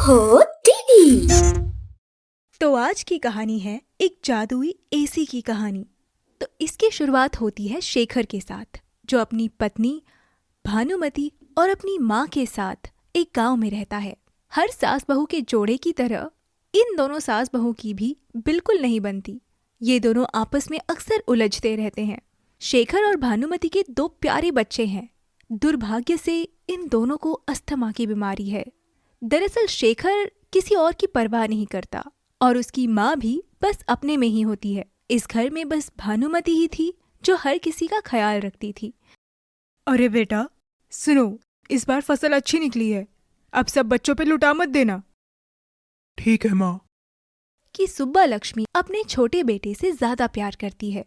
ओहो टीवी। तो आज की कहानी है एक जादुई एसी की कहानी। तो इसकी शुरुआत होती है शेखर के साथ, जो अपनी पत्नी भानुमति और अपनी माँ के साथ एक गांव में रहता है। हर सास बहू के जोड़े की तरह इन दोनों सास बहू की भी बिल्कुल नहीं बनती। ये दोनों आपस में अक्सर उलझते रहते हैं। शेखर और भानुमति के 2 प्यारे बच्चे हैं। दुर्भाग्य से इन दोनों को अस्थमा की बीमारी है। दरअसल शेखर किसी और की परवाह नहीं करता और उसकी माँ भी बस अपने में ही होती है। इस घर में बस भानुमति ही थी जो हर किसी का ख्याल रखती थी। अरे बेटा सुनो, इस बार फसल अच्छी निकली है, अब सब बच्चों पे लुटा मत देना। ठीक है माँ। कि सुब्बा लक्ष्मी अपने छोटे बेटे से ज्यादा प्यार करती है।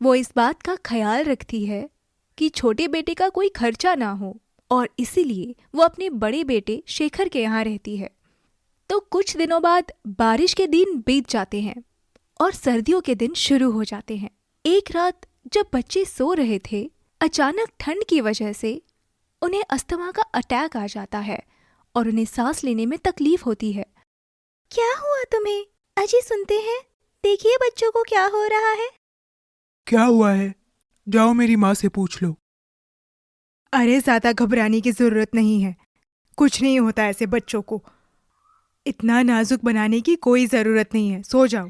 वो इस बात का ख्याल रखती है कि छोटे बेटे का कोई खर्चा ना हो और इसीलिए वो अपने बड़े बेटे शेखर के यहाँ रहती है। तो कुछ दिनों बाद बारिश के दिन बीत जाते हैं और सर्दियों के दिन शुरू हो जाते हैं। एक रात जब बच्चे सो रहे थे, अचानक ठंड की वजह से उन्हें अस्थमा का अटैक आ जाता है और उन्हें सांस लेने में तकलीफ होती है। क्या हुआ तुम्हें? अजी सुनते हैं, देखिए बच्चों को क्या हो रहा है। क्या हुआ है? जाओ मेरी माँ से पूछ लो। अरे ज्यादा घबराने की जरूरत नहीं है, कुछ नहीं होता ऐसे बच्चों को। इतना नाजुक बनाने की कोई जरूरत नहीं है, सो जाओ।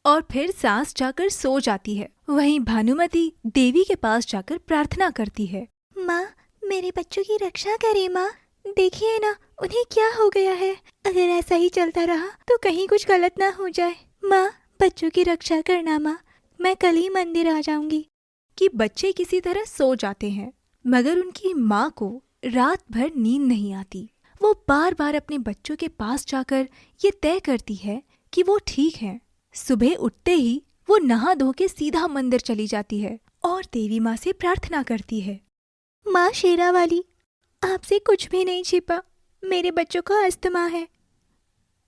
और फिर सांस जाकर सो जाती है। वहीं भानुमति देवी के पास जाकर प्रार्थना करती है, माँ मेरे बच्चों की रक्षा करे माँ, देखिए ना उन्हें क्या हो गया है। अगर ऐसा ही चलता रहा तो कहीं कुछ गलत ना हो जाए। माँ बच्चों की रक्षा करना माँ, मैं कल ही मंदिर आ जाऊंगी। कि बच्चे किसी तरह सो जाते हैं, मगर उनकी माँ को रात भर नींद नहीं आती। वो बार बार अपने बच्चों के पास जाकर ये तय करती है कि वो ठीक हैं। सुबह उठते ही वो नहा धो के सीधा मंदिर चली जाती है और देवी माँ से प्रार्थना करती है, माँ शेरा वाली, आपसे कुछ भी नहीं छिपा। मेरे बच्चों को अस्थमा है,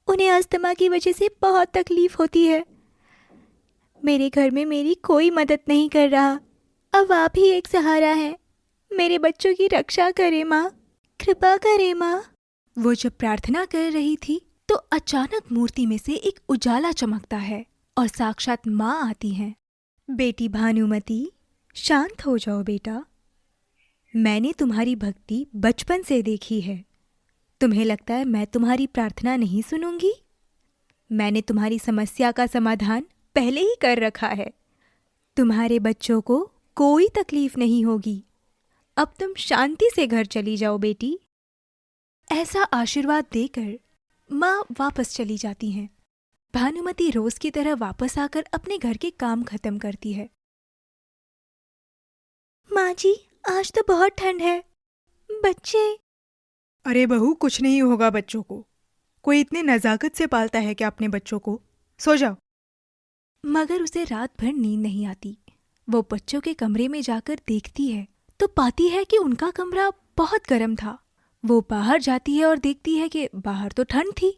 उन्हें अस्थमा की वजह से बहुत तकलीफ होती है। मेरे घर में मेरी कोई मदद नहीं कर रहा, अब आप ही एक सहारा है। मेरे बच्चों की रक्षा करे माँ, कृपा करे माँ। वो जब प्रार्थना कर रही थी तो अचानक मूर्ति में से एक उजाला चमकता है और साक्षात माँ आती हैं। बेटी भानुमति, शांत हो जाओ बेटा। मैंने तुम्हारी भक्ति बचपन से देखी है। तुम्हें लगता है मैं तुम्हारी प्रार्थना नहीं सुनूंगी? मैंने तुम्हारी समस्या का समाधान पहले ही कर रखा है। तुम्हारे बच्चों को कोई तकलीफ नहीं होगी। अब तुम शांति से घर चली जाओ बेटी। ऐसा आशीर्वाद देकर माँ वापस चली जाती हैं। भानुमति रोज की तरह वापस आकर अपने घर के काम खत्म करती है। माँ जी आज तो बहुत ठंड है, बच्चे। अरे बहू, कुछ नहीं होगा बच्चों को, कोई इतने नजाकत से पालता है क्या अपने बच्चों को? सो जाओ। मगर उसे रात भर नींद नहीं आती। वो बच्चों के कमरे में जाकर देखती है तो पाती है कि उनका कमरा बहुत गर्म था। वो बाहर जाती है और देखती है कि बाहर तो ठंड थी।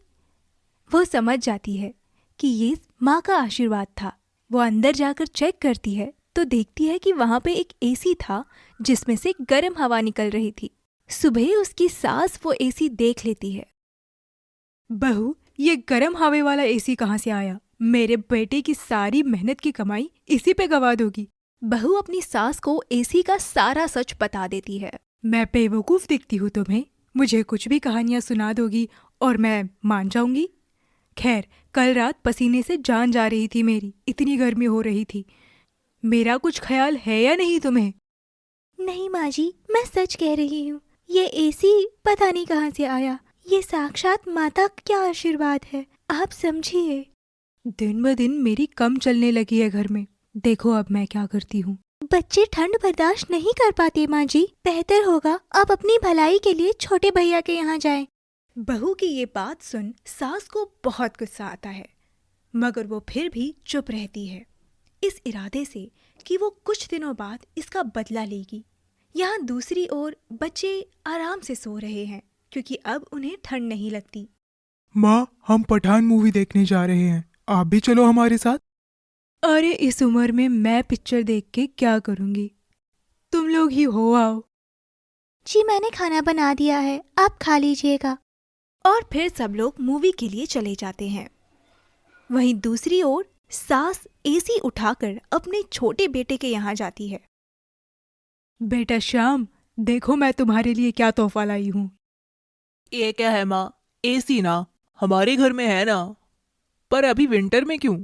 वो समझ जाती है कि ये माँ का आशीर्वाद था। वो अंदर जाकर चेक करती है तो देखती है कि वहाँ पे एक एसी था जिसमें से गर्म हवा निकल रही थी। सुबह उसकी सास वो एसी देख लेती है। बहू, ये गर्म हवा वाला एसी कहाँ से आया? मेरे बेटे की सारी मेहनत की कमाई इसी पे गवा दोगी। बहू अपनी सास को एसी का सारा सच बता देती है। मैं बेवकूफ दिखती हूँ तुम्हें? मुझे कुछ भी कहानियां सुना दोगी और मैं मान जाऊंगी? खैर, कल रात पसीने से जान जा रही थी मेरी, इतनी गर्मी हो रही थी। मेरा कुछ ख्याल है या नहीं तुम्हें? नहीं माँ जी, मैं सच कह रही हूँ। ये एसी पता नहीं कहाँ से आया। ये साक्षात माता क्या आशीर्वाद है, आप समझिए। दिन ब दिन मेरी कम चलने लगी है घर में। देखो अब मैं क्या करती हूँ। बच्चे ठंड बर्दाश्त नहीं कर पाते माँ जी। बेहतर होगा आप अपनी भलाई के लिए छोटे भैया के यहाँ जाएं। बहू की ये बात सुन सास को बहुत गुस्सा आता है, मगर वो फिर भी चुप रहती है, इस इरादे से कि वो कुछ दिनों बाद इसका बदला लेगी। यहाँ दूसरी ओर बच्चे आराम से सो रहे हैं क्योंकि अब उन्हें ठंड नहीं लगती। माँ, हम पठान मूवी देखने जा रहे हैं, आप भी चलो हमारे साथ। अरे इस उम्र में मैं पिक्चर देख के क्या करूँगी, तुम लोग ही हो आओ। जी मैंने खाना बना दिया है, आप खा लीजिएगा। और फिर सब लोग मूवी के लिए चले जाते हैं। वहीं दूसरी ओर सास एसी उठाकर अपने छोटे बेटे के यहाँ जाती है। बेटा श्याम, देखो मैं तुम्हारे लिए क्या तोहफा लाई हूँ। ये क्या है माँ? एसी ना हमारे घर में है ना, पर अभी विंटर में क्यों?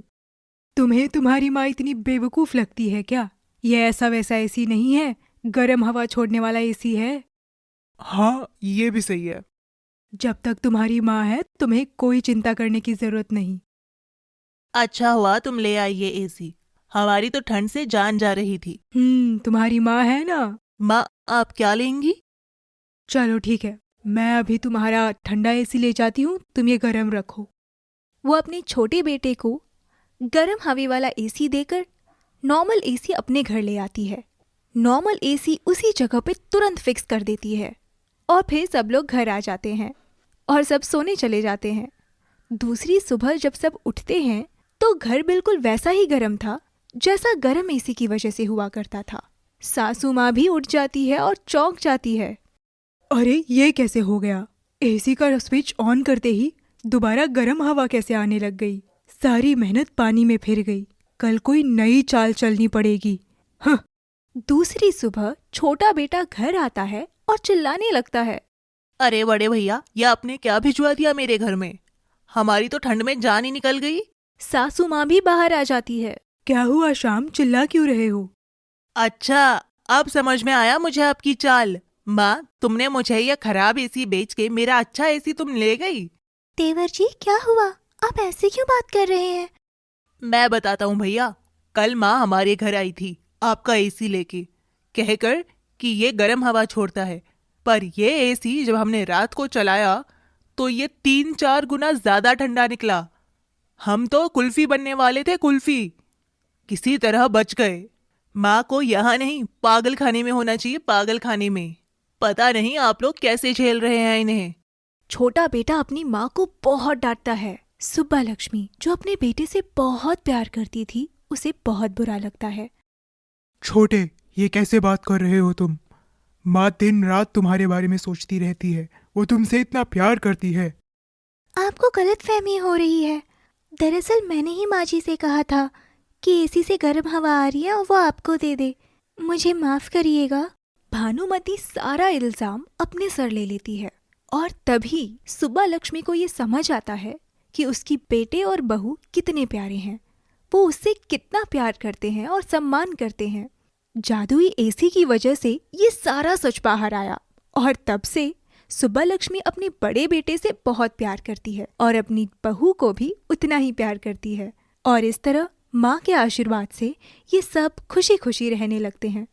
तुम्हें तुम्हारी माँ इतनी बेवकूफ लगती है क्या? ये ऐसा वैसा एसी नहीं है, गर्म हवा छोड़ने वाला एसी है। हाँ, ये भी सही है। जब तक तुम्हारी माँ है तुम्हें कोई चिंता करने की जरूरत नहीं। अच्छा हुआ तुम ले आई ये एसी, हमारी तो ठंड से जान जा रही थी। तुम्हारी माँ है ना। माँ आप क्या लेंगी? चलो ठीक है, मैं अभी तुम्हारा ठंडा एसी ले जाती हूँ, तुम ये गर्म रखो। वो अपने छोटे बेटे को गर्म हवा वाला एसी देकर नॉर्मल एसी अपने घर ले आती है। नॉर्मल एसी उसी जगह पे तुरंत फिक्स कर देती है और फिर सब लोग घर आ जाते हैं और सब सोने चले जाते हैं। दूसरी सुबह जब सब उठते हैं तो घर बिल्कुल वैसा ही गर्म था जैसा गर्म एसी की वजह से हुआ करता था। सासू माँ भी उठ जाती है और चौंक जाती है। अरे ये कैसे हो गया? एसी का स्विच ऑन करते ही दोबारा गर्म हवा कैसे आने लग गई? सारी मेहनत पानी में फिर गई। कल कोई नई चाल चलनी पड़ेगी। हाँ। दूसरी सुबह छोटा बेटा घर आता है और चिल्लाने लगता है, अरे बड़े भैया, ये आपने क्या भिजवा दिया मेरे घर में? हमारी तो ठंड में जान ही निकल गई। सासू माँ भी बाहर आ जाती है। क्या हुआ श्याम, चिल्ला क्यों रहे हो? अच्छा, अब समझ में आया मुझे आपकी चाल। माँ, तुमने मुझे यह खराब एसी बेच के मेरा अच्छा एसी तुम ले गई। देवर जी क्या हुआ, आप ऐसे क्यों बात कर रहे हैं? मैं बताता हूँ भैया। कल माँ हमारे घर आई थी आपका एसी लेके, कहकर कि ये गर्म हवा छोड़ता है, पर ये एसी जब हमने रात को चलाया तो ये 3-4 गुना ज्यादा ठंडा निकला। हम तो कुल्फी बनने वाले थे, कुल्फी। किसी तरह बच गए। माँ को यहाँ नहीं पागल खाने में होना चाहिए, पागल खाने में। पता नहीं आप लोग कैसे झेल रहे हैं इन्हें। छोटा बेटा अपनी माँ को बहुत डांटता है। सुब्बा लक्ष्मी जो अपने बेटे से बहुत प्यार करती थी, उसे बहुत बुरा लगता है। छोटे, ये कैसे बात कर रहे हो तुम? माँ दिन रात तुम्हारे बारे में सोचती रहती है, वो तुमसे इतना प्यार करती है। आपको गलतफहमी हो रही है। दरअसल मैंने ही माँ जी से कहा था कि एसी से गर्म हवा आ रही है और वो आपको दे दे। मुझे माफ करिएगा। भानुमती सारा इल्जाम अपने सर ले लेती है और तभी सुब्बा लक्ष्मी को ये समझ आता है कि उसकी बेटे और बहू कितने प्यारे हैं, वो उससे कितना प्यार करते हैं और सम्मान करते हैं। जादुई एसी की वजह से ये सारा सच बाहर आया और तब से सुब्बा लक्ष्मी अपने बड़े बेटे से बहुत प्यार करती है और अपनी बहू को भी उतना ही प्यार करती है। और इस तरह माँ के आशीर्वाद से ये सब खुशी खुशी रहने लगते हैं।